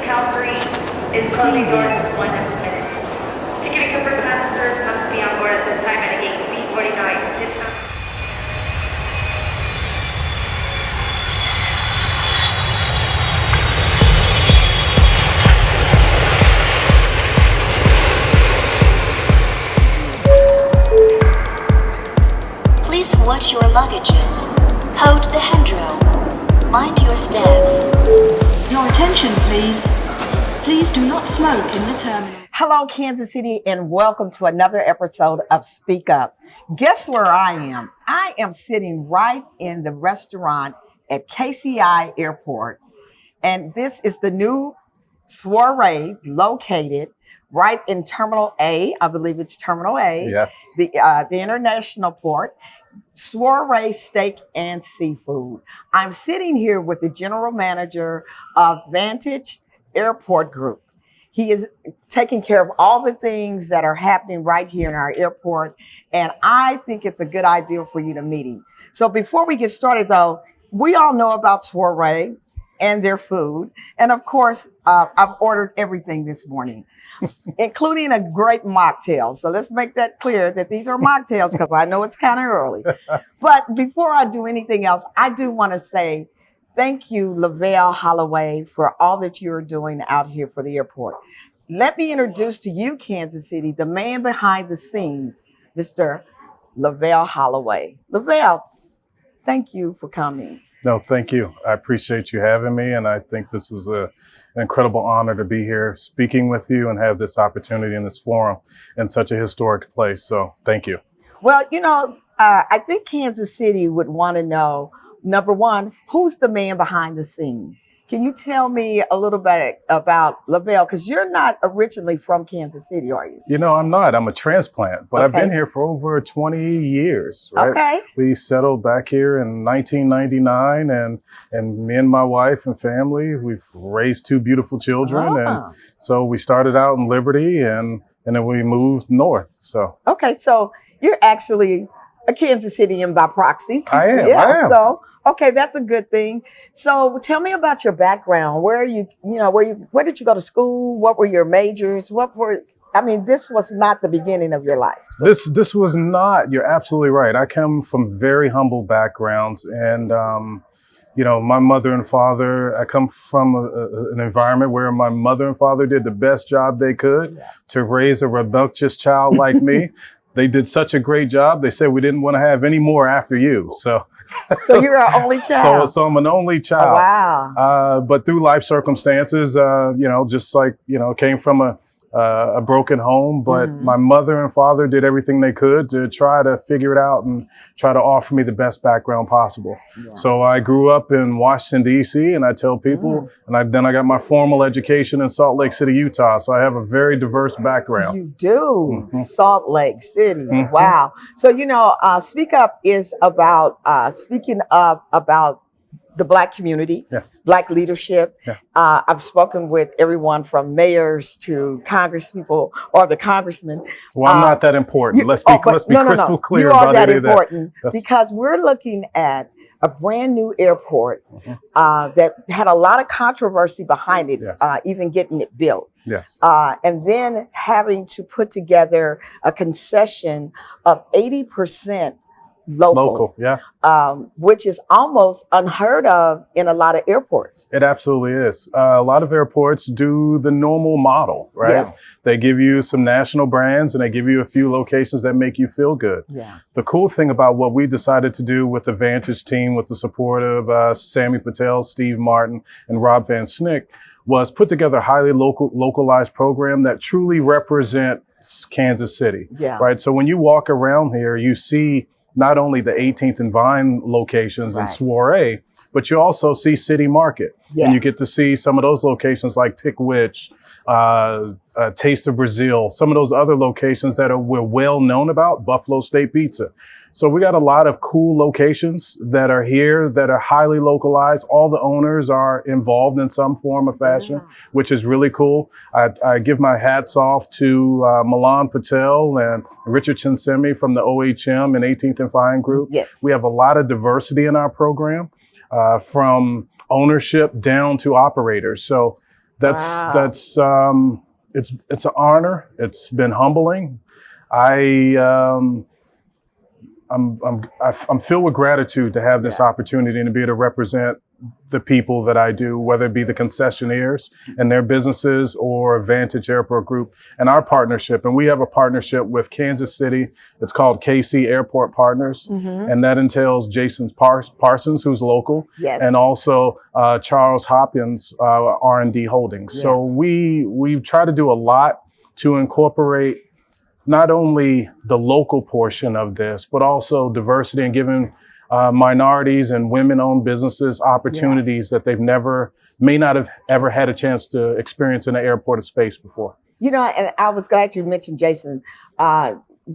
Calgary is closing doors in 1 minute. Ticket and confirmed passengers must be on board at this time at gate B49. Attention. Please watch your luggages. Hold the handrail. Mind your steps. Your attention, please. Please do not smoke in the terminal. Hello, Kansas City, and welcome to another episode of Speak Up. Guess where I am? I am sitting right in the restaurant at KCI Airport, and this is the new soiree located right in Terminal A. I believe it's Terminal A, Yes. the international port. Soiree Steak and Seafood. I'm sitting here with the general manager of Vantage Airport Group. He is taking care of all the things that are happening right here in our airport, and I think it's a good idea for you to meet him. So before we get started, though, we all know about Soiree and their food, and of course, I've ordered everything this morning, including a great mocktail. So let's make that clear that these are mocktails because I know it's kind of early. But before I do anything else, I do want to say thank you, Lavelle Holloway, for all that you're doing out here for the airport. Let me introduce to you, Kansas City, the man behind the scenes, Mr. Lavelle Holloway. Lavelle, thank you for coming. No, thank you. I appreciate you having me, and I think this is an incredible honor to be here speaking with you and have this opportunity in this forum in such a historic place. So thank you. Well, I think Kansas City would want to know, number one, who's the man behind the scenes? Can you tell me a little bit about Lavelle? Because you're not originally from Kansas City, are you? You know, I'm not. I'm a transplant, but I've Okay. been here for over 20 years. Right? Okay. We settled back here in 1999, and me and my wife and family, we've raised two beautiful children. Ah. And so we started out in Liberty, and then we moved north. So Okay, so you're actually a Kansas Citian by proxy. I am. Yeah, I am. so okay, that's a good thing. So tell me about your background. Where did you go to school? What were your majors? This was not the beginning of your life. So- This was not. You're absolutely right. I come from very humble backgrounds, and my mother and father. I come from an environment where my mother and father did the best job they could to raise a rebellious child like me. They did such a great job. They said we didn't want to have any more after you. So So you're our only child. so I'm an only Oh, child. wow. But through life circumstances, came from a broken home. But Mhm. my mother and father did everything they could to try to figure it out and try to offer me the best background possible. Yeah. So I grew up in Washington, D.C., and I tell people, then I got my formal education in Salt Lake City, Utah. So I have a very diverse background. You do. Mhm. Salt Lake City. Mhm. Wow. So, Speak Up is about speaking up about the Black community, Yeah. Black leadership. Yeah. I've spoken with everyone from mayors to congresspeople or the congressmen. Well, I'm not that important. Let's be crystal clear You are about that any of that. important That's- because we're looking at a brand new airport that had a lot of controversy behind it, Yes. even getting it built. Yes. And then having to put together a concession of 80% local, Yeah. which is almost unheard of in a lot of airports. It absolutely is. A lot of airports do the normal model, right? Yeah. They give you some national brands and they give you a few locations that make you feel good. Yeah. The cool thing about what we decided to do with the Vantage team, with the support of Sammy Patel, Steve Martin, and Rob Van Snick, was put together a highly localized program that truly represents Kansas City, Yeah. right? So when you walk around here, you see not only the 18th and Vine locations and Right. Soiree, but you also see City Market. And you Yes. get to see some of those locations like Pick Witch, Taste of Brazil, some of those other locations that we're well known about, Buffalo State Pizza. So we got a lot of cool locations that are here that are highly localized. All the owners are involved in some form of fashion, which is really cool. I give my hats off to Milan Patel and Richard Chinsemi from the OHM and 18th and Vine Group. Yes. We have a lot of diversity in our program, from ownership down to operators. So Wow. It's an honor. It's been humbling. I I'm filled with gratitude to have this Yeah. opportunity and to be able to represent the people that I do, whether it be the concessionaires and their businesses or Vantage Airport Group and our partnership. And we have a partnership with Kansas City. It's called KCI Airport Partners. Mm-hmm. And that entails Jason Parsons, who's local, Yes. and also Charles Hopkins, R&D Holdings. Yeah. So we try to do a lot to incorporate not only the local portion of this, but also diversity and giving minorities and women-owned businesses opportunities that may not have ever had a chance to experience in an airport of space before. You know, and I was glad you mentioned Jason.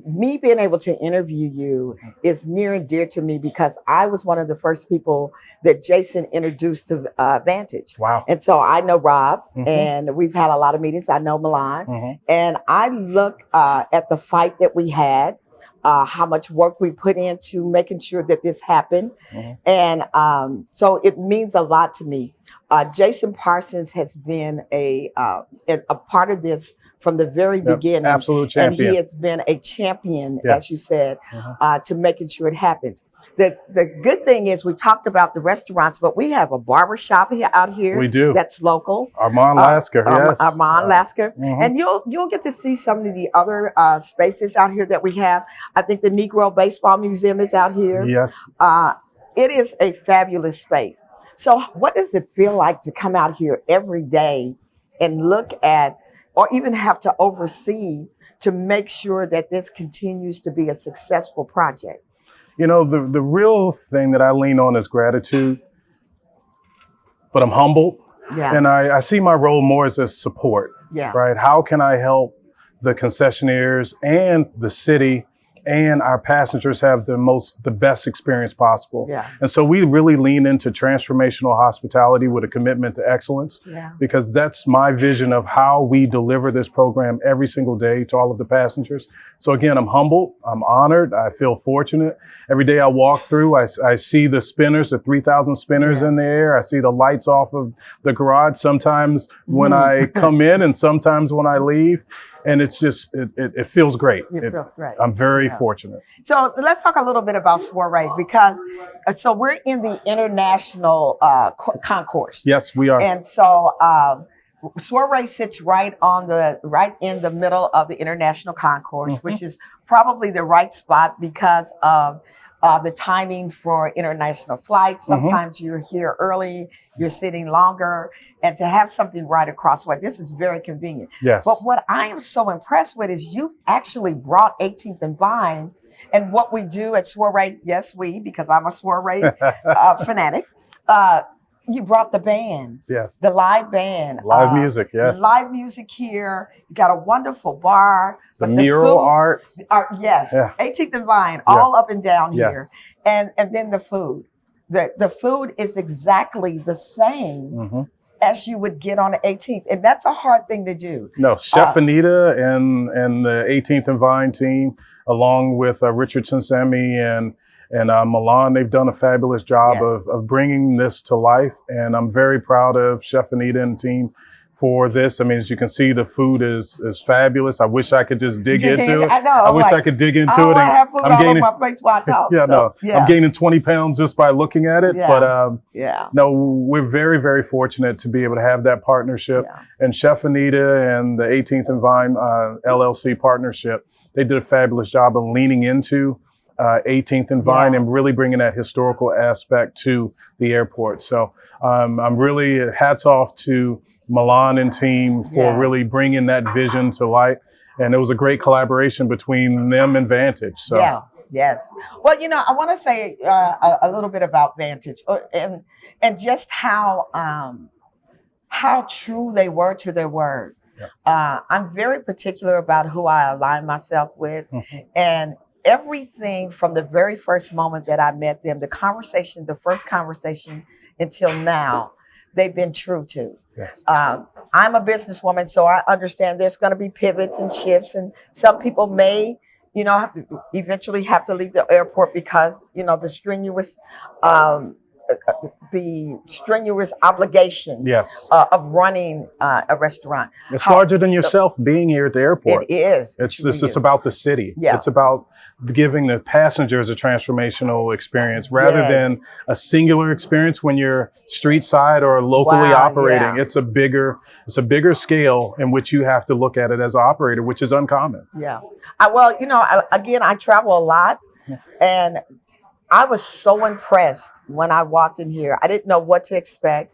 Me being able to interview you is near and dear to me because I was one of the first people that Jason introduced to Vantage. Wow. And so I know Rob, Mhm. and we've had a lot of meetings. I know Milan. Mhm. And I look at the fight that we had, how much work we put into making sure that this happened. Mhm. And so it means a lot to me. Jason Parsons has been a part of this from the very Yep. beginning. Absolute And he champion. has been a champion, Yes. as you said, Mhm. to making sure it happens. The good thing is we talked about the restaurants, but we have a barber shop out here. We do. That's local. Armand Lasker, yes. Armand Lasker. Mhm. And you'll get to see some of the other spaces out here that we have. I think the Negro Baseball Museum is out here. Yes. It is a fabulous space. So what does it feel like to come out here every day and look at, or even have to oversee to make sure that this continues to be a successful project? You know, the real thing that I lean on is gratitude, but I'm humbled. Yeah. And I see my role more as a support, Yeah. right? How can I help the concessionaires and the city and our passengers have the best experience possible? Yeah. And so we really lean into transformational hospitality with a commitment to excellence, Yeah. because that's my vision of how we deliver this program every single day to all of the passengers. So again, I'm humbled, I'm honored, I feel fortunate. Every day I walk through, I see the spinners, the 3,000 spinners Yeah. in the air. I see the lights off of the garage sometimes when I come in and sometimes when I leave. And it's just, it feels great. It feels great. I'm very Yeah. fortunate. So let's talk a little bit about Soiree, because so we're in the international concourse. Yes, we are. And so Soiree sits right in the middle of the international concourse, Mm-hmm. which is probably the right spot because of the timing for international flights. Mm-hmm. Sometimes you're here early, you're sitting longer, and to have something right across the way, this is very convenient. Yes. But what I am so impressed with is you've actually brought 18th and Vine, and what we do at Soiree, yes, because I'm a Soiree fanatic, you brought the band, Yeah. the live band. Live music, yes. Live music here. You got a wonderful bar. The but mural food, art. yes, Yeah. 18th and Vine, all up and down here. Yes. And then the food. The food is exactly the same Mm-hmm. as you would get on the 18th. And that's a hard thing to do. No, Chef Anita and the 18th and Vine team, along with Richard Sensemi and Milan, they've done a fabulous job Yes. of bringing this to life. And I'm very proud of Chef Anita and team for this. I mean, as you can see, the food is fabulous. I wish I could just dig into it. I know. I wish I could dig into it. I have food I'm all gaining, over my face while I talk. yeah, so, no, I'm gaining 20 pounds just by looking at it. Yeah. But yeah. no, we're very, very fortunate to be able to have that partnership. Yeah. And Chef Anita and the 18th and Vine LLC partnership, they did a fabulous job of leaning into 18th and Vine Yeah. and really bringing that historical aspect to the airport. So I'm really hats off to Milan and team for Yes. really bringing that vision to light. And it was a great collaboration between them and Vantage. So Yeah. Yes. Well, I want to say a little bit about Vantage and just how true they were to their word. Yeah. I'm very particular about who I align myself with, Mhm. and everything from the very first moment that I met them, the first conversation until now, they've been true to. Yes. I'm a businesswoman, so I understand there's going to be pivots and shifts, and some people may, eventually have to leave the airport because, the strenuous the strenuous obligation Yes. of running a restaurant. It's How- larger than yourself being here at the airport. It is. It's truly just is. about the city. Yeah. It's about giving the passengers a transformational experience rather Yes. than a singular experience when you're street side or locally Wow, operating. yeah. It's a bigger scale in which you have to look at it as an operator, which is uncommon. Yeah. Well, again, I travel a lot, and I was so impressed when I walked in here. I didn't know what to expect.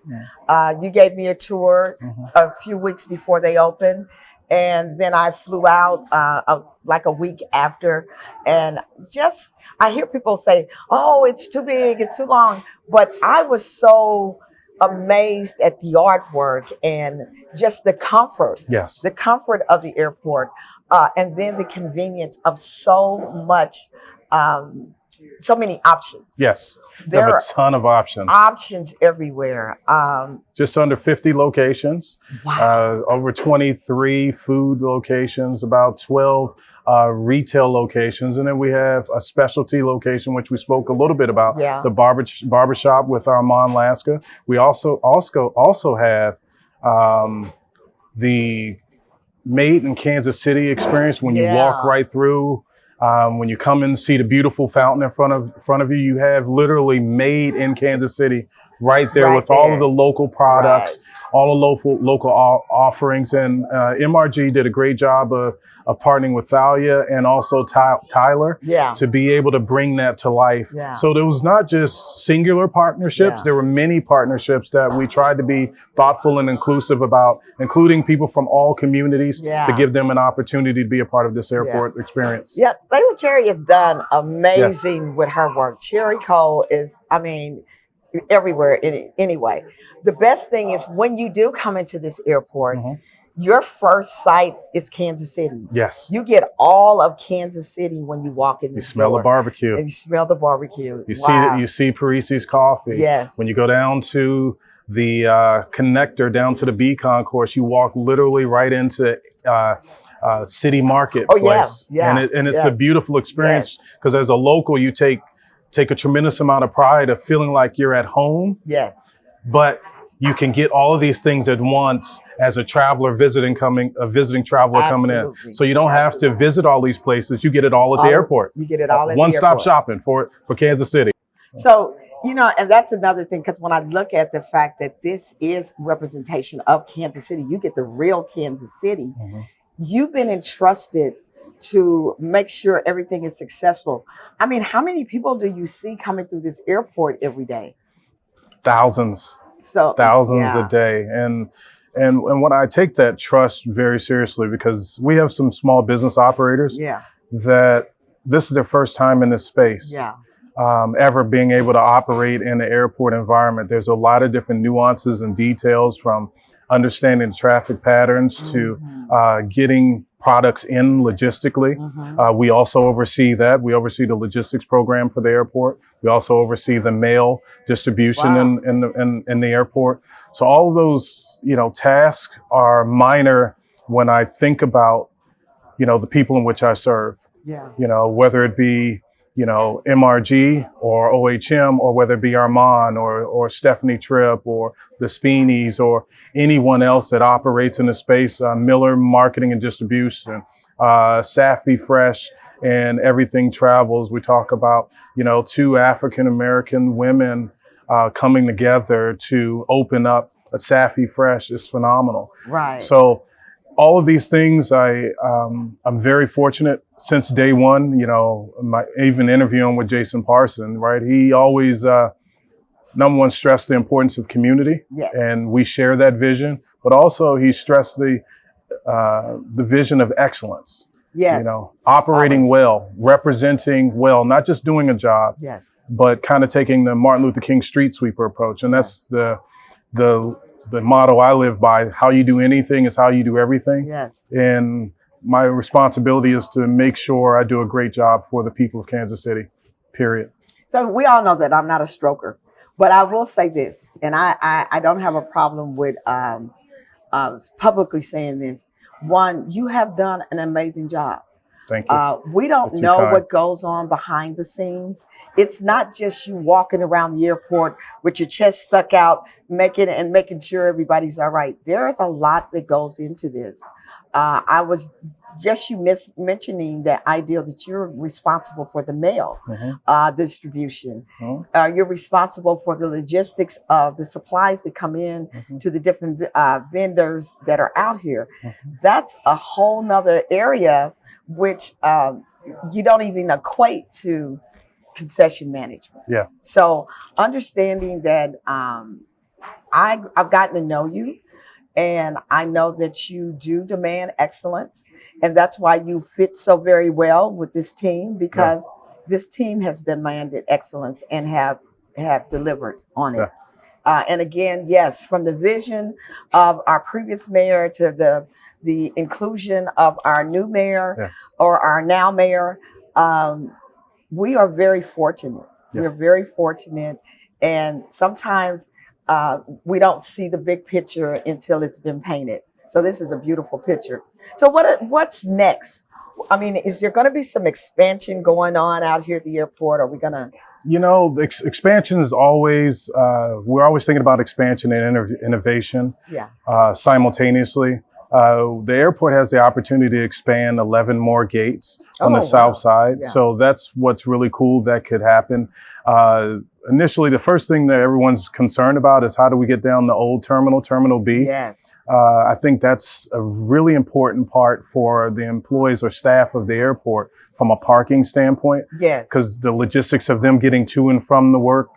You gave me a tour a few weeks before they opened, and then I flew out like a week after. And I hear people say, "Oh, it's too big, it's too long," but I was so amazed at the artwork and just the comfort Yes. of the airport, and then the convenience of so many options. Yes. There There are are a ton of options. options everywhere. Just under 50 locations, Wow. over 23 food locations, about 12 retail locations, and then we have a specialty location, which we spoke a little bit about, Yeah. the barbershop with Armand Laska. We also have the Made in Kansas City experience when you walk Yeah. right through. When you come and see the beautiful fountain in front of you, you have literally Made in Kansas City right there Right with all of there. the local products, Right. all the local offerings. And MRG did a great job of partnering with Thalia and also Tyler Yeah. to be able to bring that to life. Yeah. So there was not just singular partnerships, Yeah. there were many partnerships that we tried to be thoughtful and inclusive about, including people from all communities Yeah. to give them an opportunity to be a part of this airport experience. Yeah, Layla Cherry has done amazing with her work. Cherry Cole is, everywhere anyway. The best thing is when you do come into this airport, Mhm. your first sight is Kansas City. Yes. You get all of Kansas City when you walk in You this smell door. the barbecue. And you smell the barbecue. You Wow. see Parisi's coffee. Yes. When you go down to the connector down to the B concourse, you walk literally right into City Marketplace. Oh, yeah. And it's a Yes. beautiful experience Yes. because as a local, you take a tremendous amount of pride of feeling like you're at home, Yes. but you can get all of these things at once as a visiting traveler coming in. Absolutely. So you don't have to visit all these places. You get it all at the airport. You get it all at the One-stop airport. shopping for Kansas City. So, and that's another thing, because when I look at the fact that this is representation of Kansas City, you get the real Kansas City. Mhm. You've been entrusted to make sure everything is successful. How many people do you see coming through this airport every day? Thousands Yeah. a day. And when I take that trust very seriously, because we have some small business operators Yeah. that this is their first time in this space. Yeah. Ever being able to operate in the airport environment. There's a lot of different nuances and details, from understanding traffic patterns to getting products in logistically. We also oversee that. We oversee the logistics program for the airport. We also oversee the mail distribution Wow. in the airport. So all of those, tasks are minor when I think about, the people in which I serve. Yeah. Whether it be, MRG or OHM, or whether it be Armand or Stephanie Tripp or the Speeneys or anyone else that operates in the space, Miller Marketing and Distribution, Safi Fresh, and Everything Travels. We talk about, two African-American women coming together to open up a Safi Fresh is phenomenal. Right. So all of these things, I'm very fortunate since day one. Even interviewing with Jason Parson, right? He always, number one, stressed the importance of community, Yes. and we share that vision. But also, he stressed the vision of excellence. Yes. Operating Always. well, representing well, not just doing a job, Yes. but kind of taking the Martin Luther King street sweeper approach. And that's the motto I live by. How you do anything is how you do everything. Yes. And my responsibility is to make sure I do a great job for the people of Kansas City, period. So we all know that I'm not a stroker, but I will say this, and I don't have a problem with publicly saying this. One, you have done an amazing job. Thank you. We don't That's too know kind. what goes on behind the scenes. It's not just you walking around the airport with your chest stuck out, making sure everybody's all right. There's a lot that goes into this. I was just mentioning the idea that you're responsible for the mail distribution. You're responsible for the logistics of the supplies that come in to the different vendors that are out here. That's a whole nother area which you don't even equate to concession management. Yeah. So understanding that I've gotten to know you, and I know that you do demand excellence, and that's why you fit so very well with this team, because this team has demanded excellence and have delivered on it. And again, yes, from the vision of our previous mayor to the inclusion of our new mayor or our now mayor, we are very fortunate. We're very fortunate, and sometimes we don't see the big picture until it's been painted. So this is a beautiful picture. So what's next? I mean, is there going to be some expansion going on out here at the airport? Are we going to? You know, expansion is always, we're always thinking about expansion and innovation simultaneously. The airport has the opportunity to expand 11 more gates on the south side. Yeah. So that's what's really cool that could happen. Initially, the first thing that everyone's concerned about is how do we get down the old terminal, Terminal B? Yes. I think that's a really important part for the employees or staff of the airport from a parking standpoint. Yes. Because the logistics of them getting to and from work,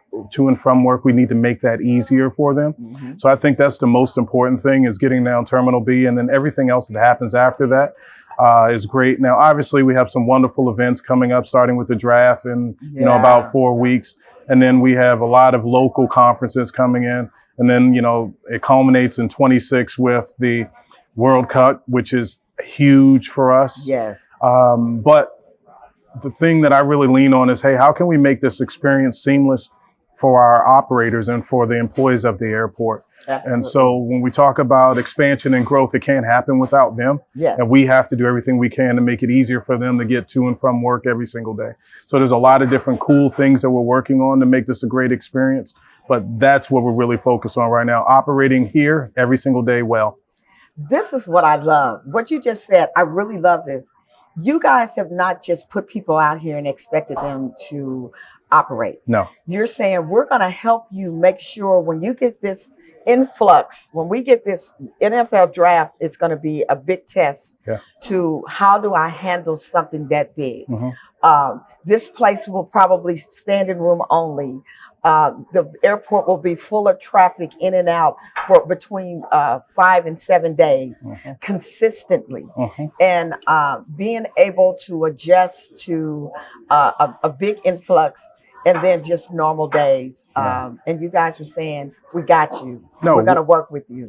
we need to make that easier for them. So I think that's the most important thing, is getting down Terminal B, and then everything else that happens after that is great. Now, obviously, we have some wonderful events coming up, starting with the draft in about 4 weeks. And then we have a lot of local conferences coming in. And then, it culminates in 26 with the World Cup, which is huge for us. Yes. But the thing that I really lean on is, hey, how can we make this experience seamless for our operators and for the employees of the airport? Absolutely. And so when we talk about expansion and growth, it can't happen without them. Yes. And we have to do everything we can to make it easier for them to get to and from work every single day. So there's a lot of different cool things that we're working on to make this a great experience. But that's what we're really focused on right now, operating here every single day well. This is what I love. What you just said, I really love this. You guys have not just put people out here and expected them to operate. No. You're saying we're going to help you make sure when you get this influx, when we get this NFL draft, it's going to be a big test to how do I handle something that big. This place will probably standing room only. The airport will be full of traffic in and out for between 5 and 7 days consistently. And being able to adjust to a big influx and then just normal days. And you guys are saying, we got you. No, we're going to work with you.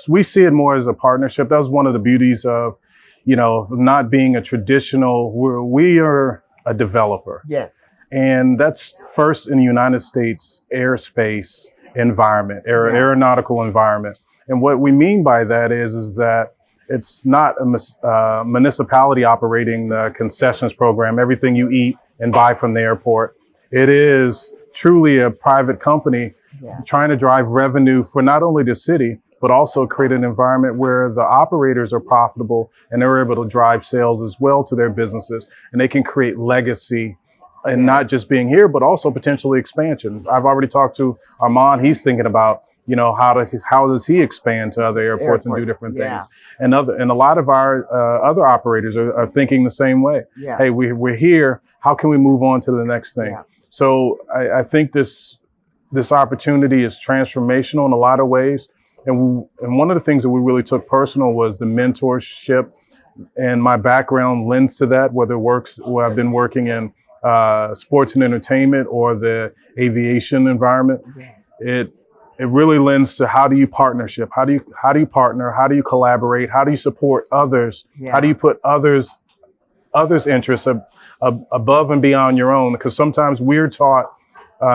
We see it more as a partnership. That was one of the beauties of, not being a traditional, we are a developer. Yes. And that's first in the United States airspace environment, aeronautical environment. And what we mean by that is that it's not a municipality operating the concessions program, everything you eat and buy from the airport. It is truly a private company trying to drive revenue for not only the city, but also create an environment where the operators are profitable and they're able to drive sales as well to their businesses, and they can create legacy and not just being here, but also potentially expansion. I've already talked to Armand. He's thinking about, how does he expand to other airports and do different things? And a lot of our other operators are thinking the same way. Hey, we're here. How can we move on to the next thing? So I think this opportunity is transformational in a lot of ways. And one of the things that we really took personal was the mentorship, and my background lends to that, where I've been working in sports and entertainment or the aviation environment. It really lends to how do you partnership? How do you partner? How do you collaborate? How do you support others? How do you put others' interests above and beyond your own? Because sometimes we're taught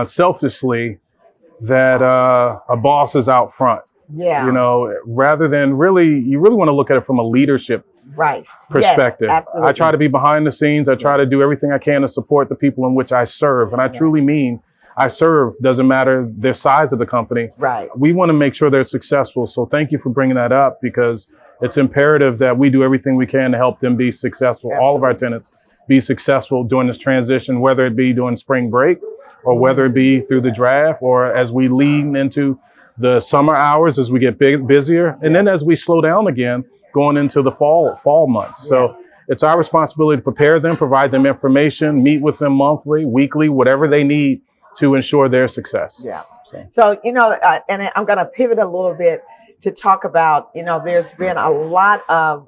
selfishly that a boss is out front. Yeah. You know, rather than you really want to look at it from a leadership Right. perspective. Yes, absolutely. I try to be behind the scenes. I try to do everything I can to support the people in which I serve. And I truly mean I serve, doesn't matter the size of the company. Right. We want to make sure they're successful. So thank you for bringing that up, because it's imperative that we do everything we can to help them be successful. Absolutely. All of our tenants be successful during this transition, whether it be during spring break or whether it be through the draft or as we lean into the summer hours as we get busier. And then as we slow down again, going into the fall months. So it's our responsibility to prepare them, provide them information, meet with them monthly, weekly, whatever they need to ensure their success. Yeah. So, you know, and I'm going to pivot a little bit to talk about, you know, there's been a lot of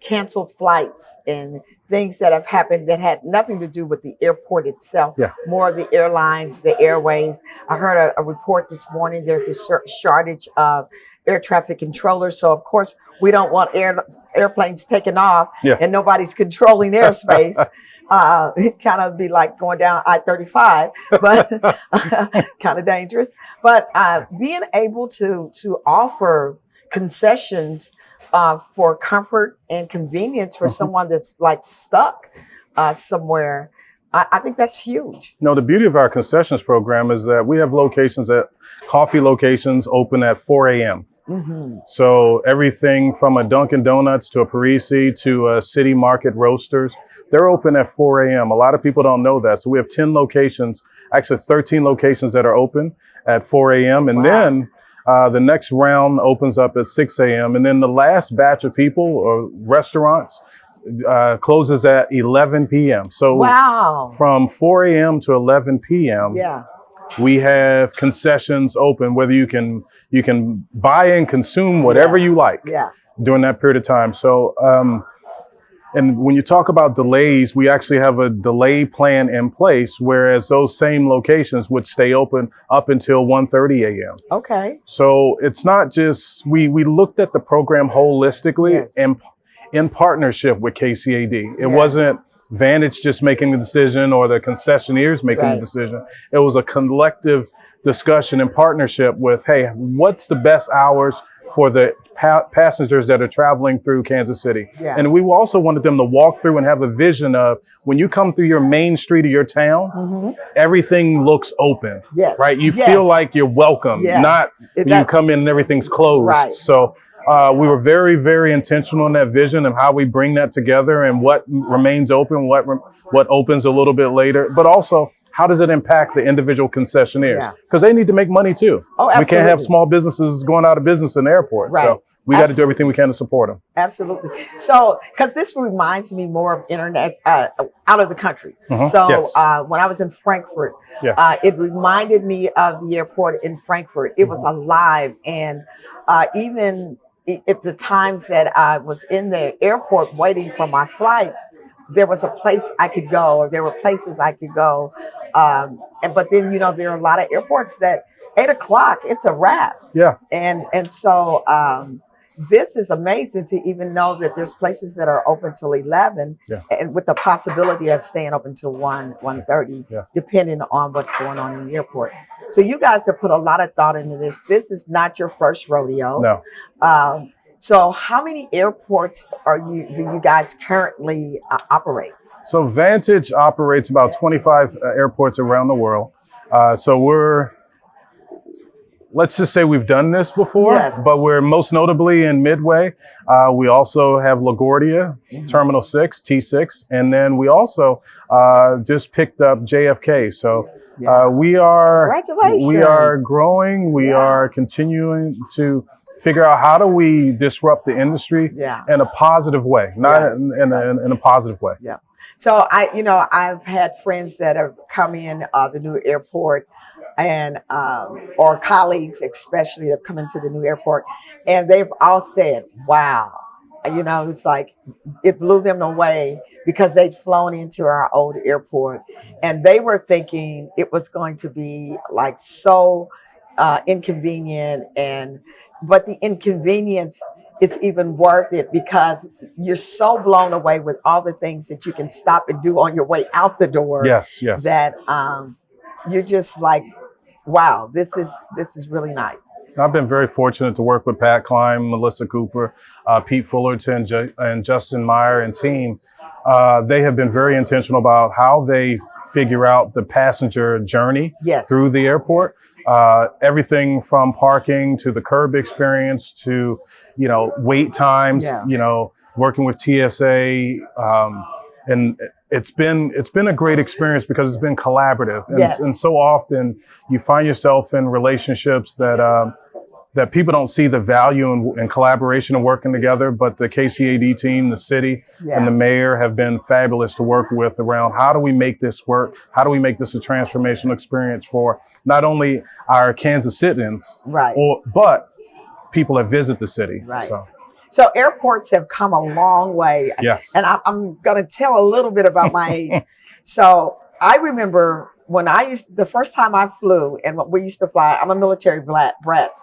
canceled flights and things that have happened that had nothing to do with the airport itself, more of the airlines, the airways. I heard a report this morning, there's a shortage of air traffic controllers. So, of course, we don't want airplanes taking off and nobody's controlling airspace. It kind of be like going down I-35, but kind of dangerous. But being able to offer concessions for comfort and convenience for someone that's like stuck somewhere, I think that's huge. No, the beauty of our concessions program is that we have coffee locations open at 4 a.m. So everything from a Dunkin' Donuts to a Parisi to a City Market Roasters, they're open at 4 a.m. A lot of people don't know that. So we have 10 locations, actually 13 locations that are open at 4 a.m. And then the next round opens up at 6 a.m. And then the last batch of people or restaurants closes at 11 p.m. So from 4 a.m. to 11 p.m. We have concessions open, whether you can buy and consume whatever you like during that period of time. So, and when you talk about delays, we actually have a delay plan in place, whereas those same locations would stay open up until 1:30 a.m. Okay. So it's not just, we looked at the program holistically and in partnership with KCAD. It wasn't Vantage just making the decision or the concessionaires making the decision. It was a collective discussion and partnership with, hey, what's the best hours for the passengers that are traveling through Kansas City? And we also wanted them to walk through and have a vision of when you come through your main street of your town, everything looks open, right? You feel like you're welcome, not you come in and everything's closed. So we were very, very intentional in that vision of how we bring that together and what remains open, what opens a little bit later, but also how does it impact the individual concessionaires? Because they need to make money too. We can't have small businesses going out of business in the airport. So we got to do everything we can to support them. Absolutely. So, because this reminds me more of internet out of the country. So when I was in Frankfurt, it reminded me of the airport in Frankfurt. It was alive. And even at the times that I was in the airport waiting for my flight, there was a place I could go, or there were places I could go. But then, you know, there are a lot of airports that 8 o'clock, it's a wrap. And so this is amazing to even know that there's places that are open till 11 and with the possibility of staying open till 1:30, depending on what's going on in the airport. So you guys have put a lot of thought into this. This is not your first rodeo. No. So how many airports do you guys currently operate? So Vantage operates about 25 airports around the world. So let's just say we've done this before, but we're most notably in Midway. We also have LaGuardia, Terminal 6, T6, and then we also just picked up JFK. So we are growing. We are continuing to figure out how do we disrupt the industry in a positive way, not in a positive way. So I've had friends that have come in the new airport, and or colleagues especially have come into the new airport, and they've all said, "Wow." It's like it blew them away because they'd flown into our old airport and they were thinking it was going to be like so inconvenient, but the inconvenience is even worth it because you're so blown away with all the things that you can stop and do on your way out the door. That you're just like, wow, this is really nice. I've been very fortunate to work with Pat Klein, Melissa Cooper, Pete Fullerton, and Justin Meyer and team. They have been very intentional about how they figure out the passenger journey Yes. through the airport. Everything from parking to the curb experience to, wait times, Yeah. Working with TSA. And it's been a great experience because it's been collaborative. And, Yes. and so often you find yourself in relationships that people don't see the value in collaboration and working together, but the KCAD team, the city, Yeah. and the mayor have been fabulous to work with around how do we make this work? How do we make this a transformational experience for not only our Kansas citizens, Right. but people that visit the city. Right. So, So airports have come a long way. yes. And I'm going to tell a little bit about my age. So I remember when the first time I flew, and we used to fly, I'm a military brat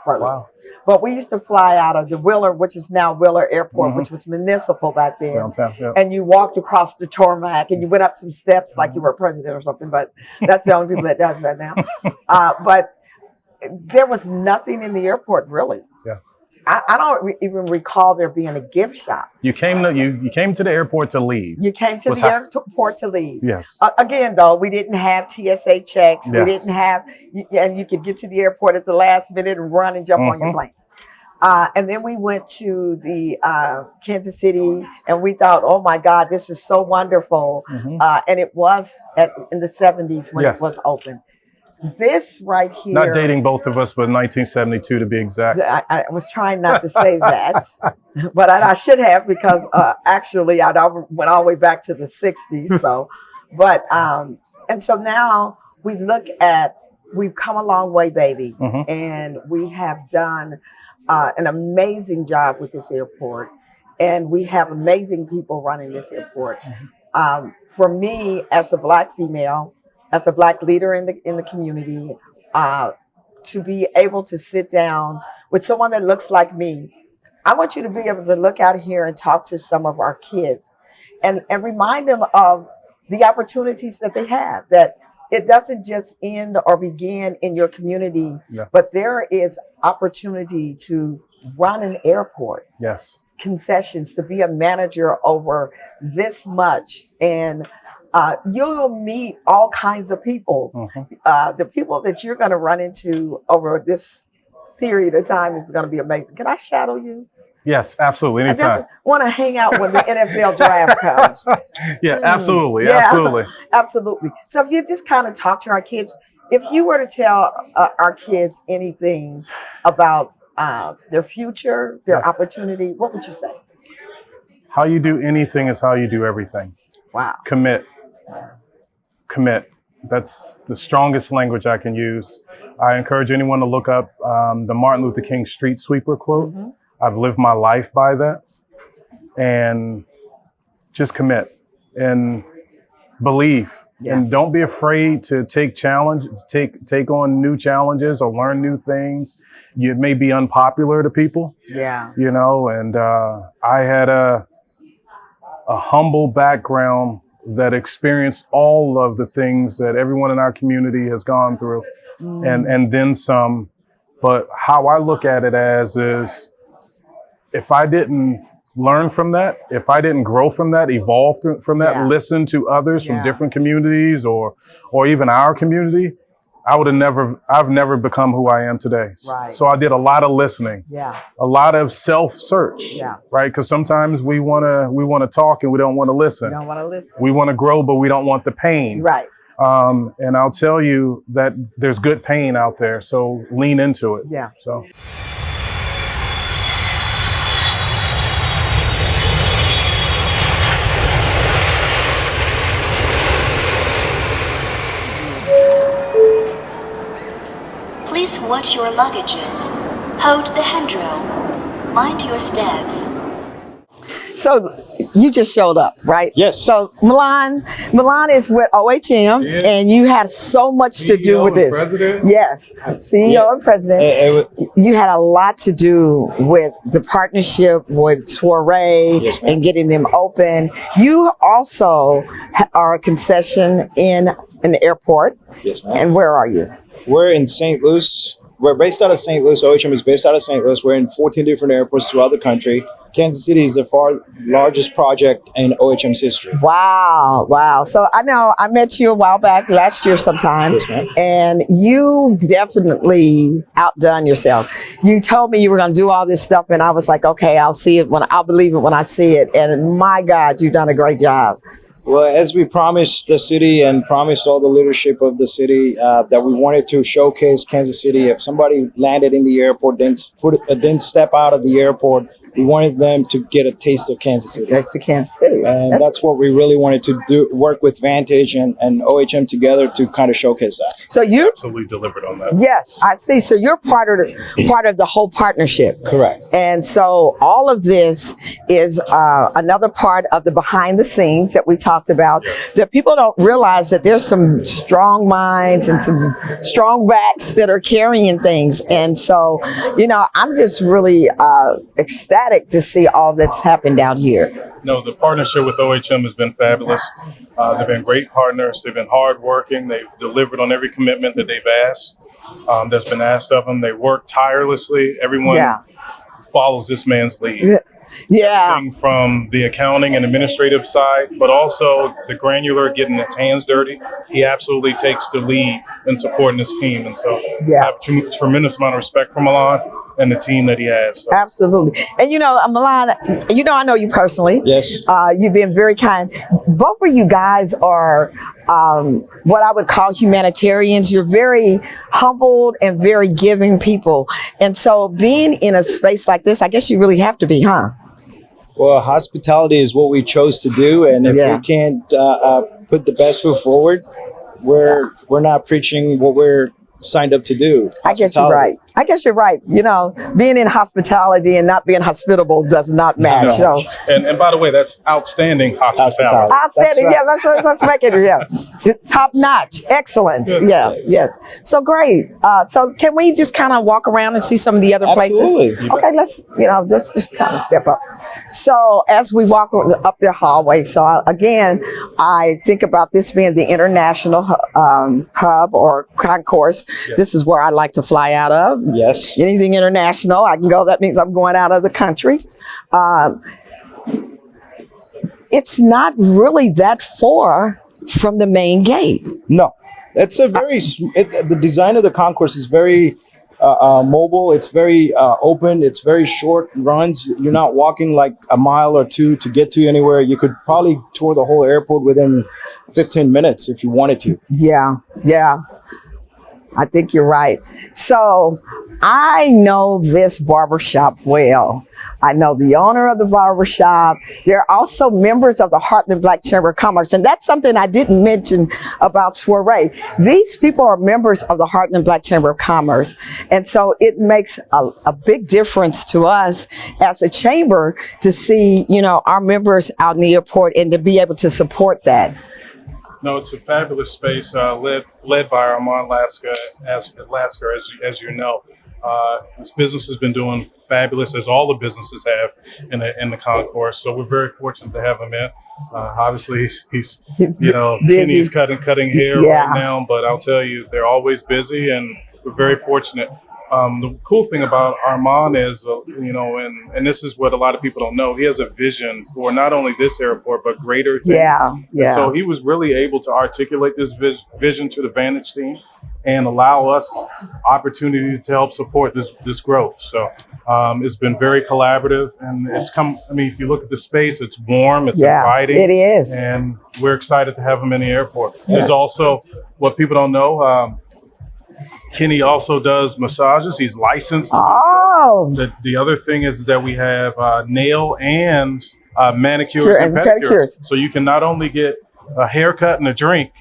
first. Wow. But we used to fly out of the Wheeler, which is now Wheeler Airport, Mhm. which was municipal back then. Downtown, yeah. And you walked across the tarmac and you went up some steps like you were a president or something. But that's the only people that does that now. But there was nothing in the airport, really. Yeah. I don't even recall there being a gift shop. You came to the airport to leave. You came to Was the how- airport to leave. Yes. Again, though, we didn't have TSA checks. We Yes. didn't have, and you could get to the airport at the last minute and run and jump on your Mhm. plane. And then we went to the Kansas City, and we thought, oh my God, this is so wonderful. Mhm. And it was in the 70s when Yes. it was open. This right here. Not dating both of us, but 1972 to be exact. I was trying not to say that, but I should have because actually I went all the way back to the 60s. So, but and so now we've come a long way, baby, Mhm. and we have done an amazing job with this airport, and we have amazing people running this airport. For me, as a Black female, as a Black leader in the community, to be able to sit down with someone that looks like me, I want you to be able to look out here and talk to some of our kids and remind them of the opportunities that they have, that it doesn't just end or begin in your community, Yeah. but there is opportunity to run an airport, Yes. concessions, to be a manager over this much. And you'll meet all kinds of people. Mhm. The people that you're going to run into over this period of time is going to be amazing. Can I shadow you? Yes, absolutely. I Anytime. definitely want to hang out when the NFL draft comes. Yeah, absolutely. Yeah. Absolutely. Absolutely. So if you just kind of talk to our kids, if you were to tell our kids anything about their future, their Yeah. opportunity, what would you say? How you do anything is how you do everything. Wow. Commit. That's the strongest language I can use. I encourage anyone to look up the Martin Luther King street sweeper quote. Mm-hmm. I've lived my life by that. And just commit and believe. Yeah. And don't be afraid to take on new challenges or learn new things. It may be unpopular to people, Yeah. and I had a humble background that experienced all of the things that everyone in our community has gone through, and then some. But how I look at it is, if I didn't learn from that, if I didn't grow from that, evolve from that, Yeah. listen to others Yeah. from different communities or even our community, I've never become who I am today. Right. So I did a lot of listening, Yeah. a lot of self-search, Yeah. right? Because sometimes we want to talk and we don't want to listen. You don't want to listen. We want to grow, but we don't want the pain. Right. And I'll tell you that there's good pain out there. So lean into it. Yeah. So. Please watch your luggages. Hold the handrail. Mind your steps. So you just showed up, right? Yes. So Milan is with OHM, Yeah. and you had so much to do CEO with and this. president. Yes, CEO Yeah. and president. You had a lot to do with the partnership with Soiree Yes, ma'am. and getting them open. You also are a concession in the airport. Yes, ma'am. And where are you? We're in St. Louis. We're based out of St. Louis. OHM is based out of St. Louis. We're in 14 different airports throughout the country. Kansas City is the largest project in OHM's history. Wow. So I know I met you a while back, last year sometime. Yes, ma'am. And you definitely outdone yourself. You told me you were going to do all this stuff, and I was like, okay, I'll believe it when I see it. And my God, you've done a great job. Well, as we promised the city and promised all the leadership of the city that we wanted to showcase Kansas City. If somebody landed in the airport, didn't step out of the airport, we wanted them to get a taste of Kansas City. That's the Kansas City. And that's what we really wanted to do, work with Vantage and OHM together to kind of showcase that. So you, Absolutely delivered on that. yes, I see. So you're part of the whole partnership. Correct. And so all of this is another part of the behind the scenes that we talked about, that people don't realize that there's some strong minds and some strong backs that are carrying things. And so, I'm just really ecstatic to see all that's happened down here. No, the partnership with OHM has been fabulous. They've been great partners. They've been hardworking. They've delivered on every commitment that they've asked, that's been asked of them. They work tirelessly. Everyone follows this man's lead. Yeah. Everything from the accounting and administrative side, but also the granular, getting his hands dirty. He absolutely takes the lead in supporting his team. And so I have a tremendous amount of respect for Milan and the team that he has. So. Absolutely. And Milan, I know you personally. Yes. You've been very kind. Both of you guys are what I would call humanitarians. You're very humbled and very giving people. And so being in a space like this, I guess you really have to be, huh? Well, hospitality is what we chose to do. And if we can't put the best foot forward, we're not preaching what we're signed up to do. I guess you're right. Being in hospitality and not being hospitable does not match. No. So, and by the way, that's outstanding hospitality. outstanding. Right. Let's make it top notch, excellence. Yes. So great. So can we just kind of walk around and see some of the other places? Okay, let's just kind of step up. So as we walk up the hallway, I think about this being the international hub or concourse. Yes. This is where I like to fly out of. Yes. Anything international, I can go. That means I'm going out of the country. It's not really that far from the main gate. No, it's the design of the concourse is very mobile. It's very open. It's very short runs. You're not walking like a mile or two to get to anywhere. You could probably tour the whole airport within 15 minutes if you wanted to. Yeah. I think you're right. So I know this barbershop well. I know the owner of the barbershop. They're also members of the Heartland Black Chamber of Commerce. And that's something I didn't mention about Soiree. These people are members of the Heartland Black Chamber of Commerce. And so it makes a big difference to us as a chamber to see, our members out in the airport and to be able to support that. No, it's a fabulous space led by Armand Lasker, as you know. This business has been doing fabulous, as all the businesses have in the concourse. So we're very fortunate to have him in. Obviously, he's Kenny's cutting hair right now, but I'll tell you, they're always busy, and we're very fortunate. The cool thing about Armand is, and this is what a lot of people don't know, he has a vision for not only this airport, but greater things. Yeah. So he was really able to articulate this vision to the Vantage team and allow us opportunity to help support this growth. So it's been very collaborative, and if you look at the space, it's warm, it's inviting. It is. And we're excited to have him in the airport. Yeah. There's also, what people don't know, Kenny also does massages. He's licensed to do so. The other thing is that we have nail and manicures and pedicures. So you can not only get a haircut and a drink,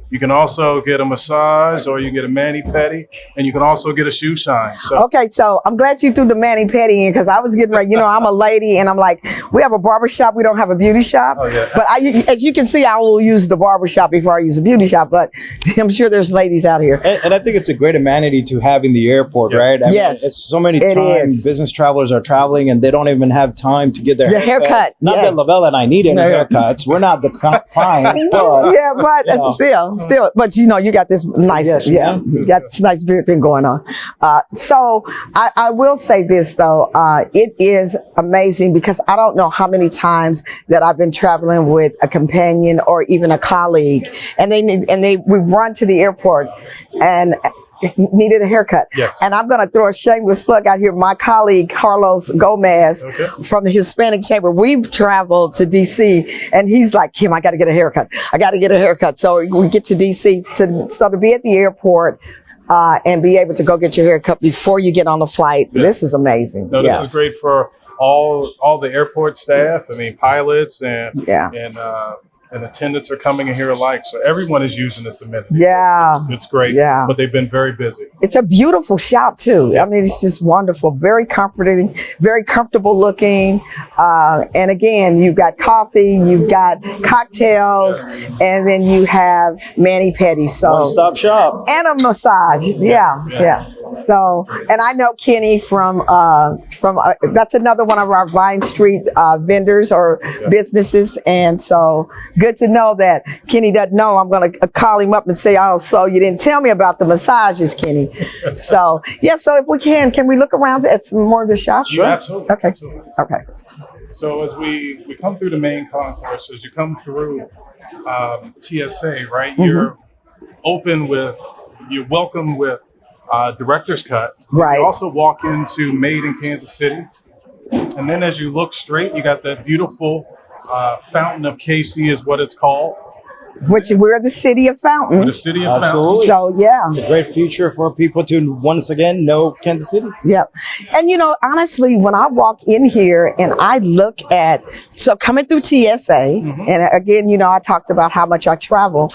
You can also get a massage, or you can get a mani-pedi, and you can also get a shoe shine. So Okay, so I'm glad you threw the mani-pedi in because I was getting ready. You know, I'm a lady and I'm like, we have a barber shop, we don't have a beauty shop. Oh, yeah. But as you can see, I will use the barber shop before I use the beauty shop, but I'm sure there's ladies out here. And I think it's a great amenity to have in the airport, Yes. right? I mean, Yes, it's so many it times is. business travelers are traveling and they don't even have time to get their The haircut, Not yes. that Lavelle and I need any No. haircuts. We're not the client, but Yeah, but you know. still, but you know, you got this nice, Yes, yeah, ma'am. you got this nice beard thing going on. So I will say this though, it is amazing because I don't know how many times that I've been traveling with a companion or even a colleague, and we run to the airport and needed a haircut. Yes. And I'm going to throw a shameless plug out here. My colleague, Carlos Gomez from the Hispanic Chamber, we've traveled to DC and he's like, Kim, I got to get a haircut. I got to get a haircut. So we get to DC to be at the airport and be able to go get your haircut before you get on the flight. Yeah. This is amazing. no, this Yes. is great for all the airport staff. I mean, pilots and Yeah. and attendants are coming in here alike. So everyone is using this amenity. Yeah. It's great. Yeah. But they've been very busy. It's a beautiful shop too. I mean, it's just wonderful, very comforting, very comfortable looking. And again, you've got coffee, you've got cocktails, and then you have mani-pedi. So one-stop shop. and a massage. Yeah. So, and I know Kenny from that's another one of our Vine Street vendors or businesses. And so good to know that Kenny doesn't know. I'm going to call him up and say, oh, so you didn't tell me about the massages, Kenny. So, yeah, so if we can we look around at some more of the shops? Sure. Absolutely. Okay. Absolutely. Okay. So as we come through the main concourse, as you come through TSA, right, you're welcome with director's cut. Right. You also walk into Made in Kansas City. And then as you look straight, you got that beautiful fountain of KC is what it's called. Which we're the city of Fountain. The city of Absolutely. So, yeah. It's a great feature for people to once again know Kansas City. Yep. And you know, honestly, when I walk in here and I look at, so coming through TSA, and again, you know, I talked about how much I travel,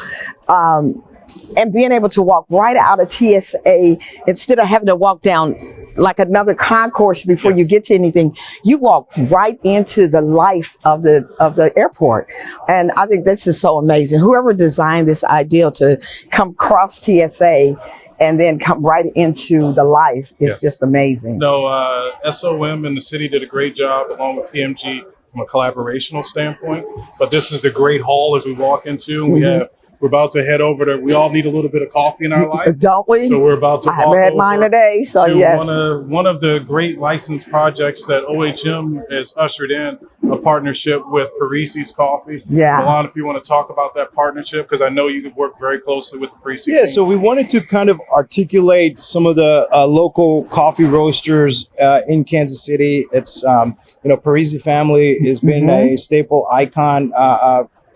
and being able to walk right out of TSA instead of having to walk down like another concourse before you get to anything, you walk right into the life of the airport. And I think this is so amazing. Whoever designed this ideal to come across TSA and then come right into the life is just amazing. No, SOM and the city did a great job along with PMG from a collaborational standpoint. But this is the great hall as we walk into. And we're about to head over to, we all need a little bit of coffee in our life. Don't we? So we're about to I walk haven't had over mine today, so to yes. one of the great licensed projects that OHM has ushered in, a partnership with Parisi's Coffee. Yeah. Milan, if you want to talk about that partnership, because I know you work very closely with the Parisi Yeah, team. so we wanted to kind of articulate some of the local coffee roasters in Kansas City. It's, Parisi family has been a staple icon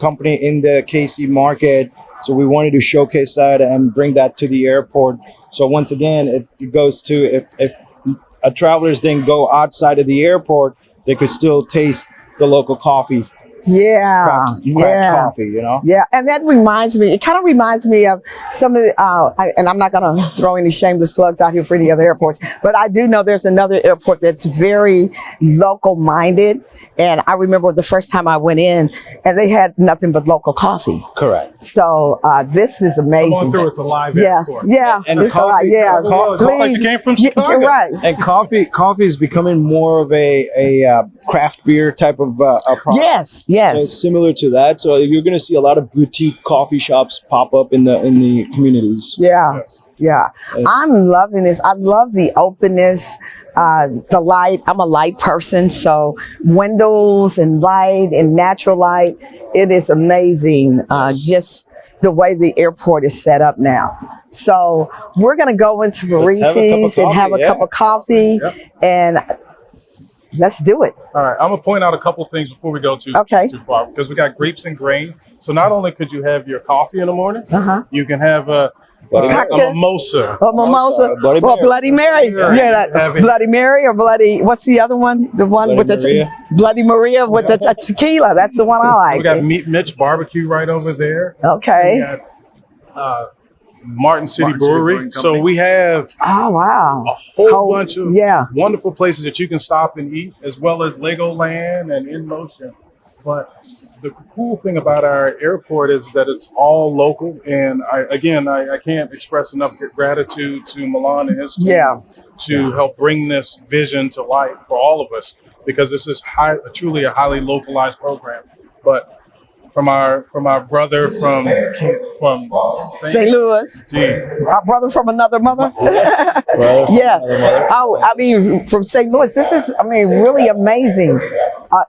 company in the KC market. So we wanted to showcase that and bring that to the airport. So once again, it goes to if travelers didn't go outside of the airport, they could still taste the local coffee. Craft coffee, you know? Yeah, and that reminds me, it kind of reminds me of some of the, and I'm not going to throw any shameless plugs out here for any other airports, but I do know there's another airport that's very local minded. And I remember the first time I went in and they had nothing but local coffee. Correct. So this is amazing. Come on through, it's a live Yeah, airport. yeah. And it's coffee- yeah. Looks like you came from Chicago. You're right. And coffee is becoming more of a craft beer type of product. Yes, So yes. it's similar to that. So you're going to see a lot of boutique coffee shops pop up in the communities. Yeah. Yeah, I'm loving this. I love the openness, the light. I'm a light person, so windows and light and natural light. It is amazing. Just the way the airport is set up now. So we're gonna go into Parisi's and have a cup of coffee, and let's do it. All right, I'm gonna point out a couple things before we go too far, because we got grapes and grain. So not only could you have your coffee in the morning, you can have a mimosa. A mimosa, Bloody Mary. Yeah, that Bloody Mary or what's the other one? The one with the Bloody Maria with the tequila. That's the one I like. We got Mitch Barbecue right over there. Okay. We got Martin City Martin City Brewery. Brewing So Company. we have Oh, wow. a whole bunch of yeah. wonderful places that you can stop and eat, as well as Legoland and In Motion. But the cool thing about our airport is that it's all local. And I can't express enough gratitude to Milan and his team Yeah. to help bring this vision to life for all of us, because this is truly a highly localized program. But from our brother from St. Louis. Geez. Our brother from another mother. Brother from Yeah. another mother. Oh, I mean, from St. Louis. This is, I mean, really amazing.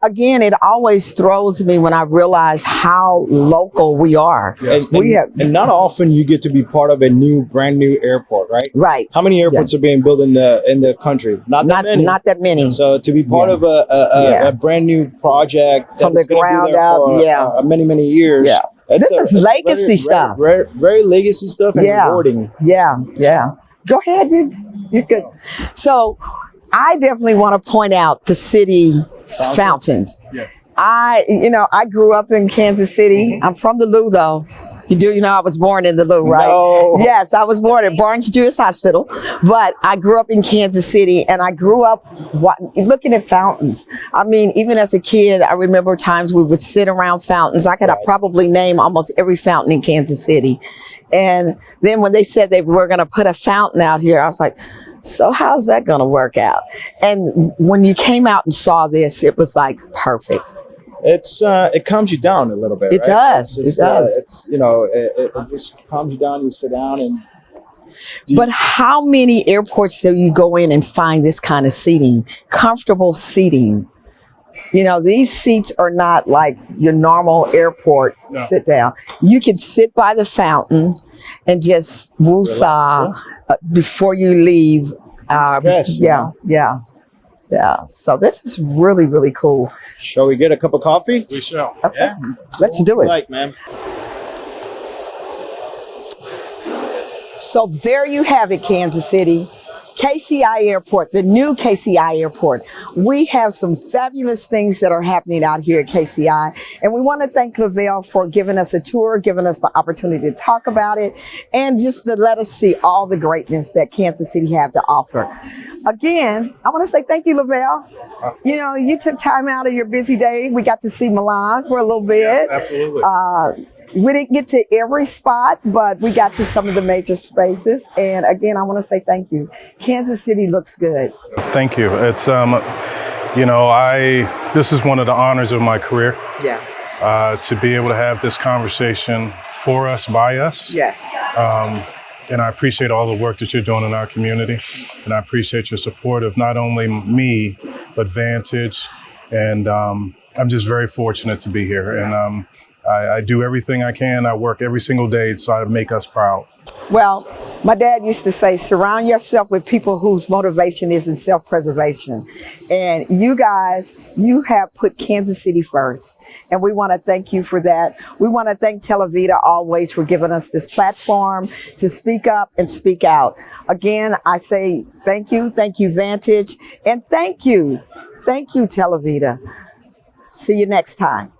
Again, it always throws me when I realize how local we are. And not often you get to be part of a brand new airport, right? Right. How many airports are being built in the country? Not that many. many. So to be part of a brand new project From that's the gonna be ground there up, for many years. Yeah. This is legacy stuff. Very legacy stuff and rewarding. Yeah. Go ahead. You could. So I definitely want to point out the city fountains. Yes. I grew up in Kansas City. I'm from the Lou, though. You know I was born in the Lou, right? No. Yes, I was born at Barnes Jewish Hospital, but I grew up in Kansas City, and I grew up looking at fountains. I mean, even as a kid, I remember times we would sit around fountains. I could probably name almost every fountain in Kansas City. And then when they said they were going to put a fountain out here, I was like, so how's that going to work out? And when you came out and saw this, it was like perfect. It calms you down a little bit. It right? does. It does. It's it just calms you down. You sit down and. But how many airports do you go in and find this kind of seating, comfortable seating? These seats are not like your normal airport sit down. You can sit by the fountain and just woosah before you leave. Stress, Yeah. So this is really, really cool. Shall we get a cup of coffee? We shall. Okay. Yeah. Let's do it. Like, man. So there you have it, Kansas City. KCI Airport, the new KCI Airport. We have some fabulous things that are happening out here at KCI. And we want to thank Lavelle for giving us a tour, giving us the opportunity to talk about it, and just to let us see all the greatness that Kansas City have to offer. Again, I want to say thank you, Lavelle. You took time out of your busy day. We got to see Milan for a little bit. Yes, absolutely. We didn't get to every spot, but we got to some of the major spaces. And again, I want to say thank you. Kansas City looks good. Thank you. It's this is one of the honors of my career. Yeah. To be able to have this conversation for us, by us. Yes. And I appreciate all the work that you're doing in our community. And I appreciate your support of not only me, but Vantage. And I'm just very fortunate to be here. And I do everything I can. I work every single day so I make us proud. Well, my dad used to say, surround yourself with people whose motivation is in self-preservation. And you guys, you have put Kansas City first. And we want to thank you for that. We want to thank Televida always for giving us this platform to speak up and speak out. Again, I say thank you, Vantage, and thank you, Televida. See you next time.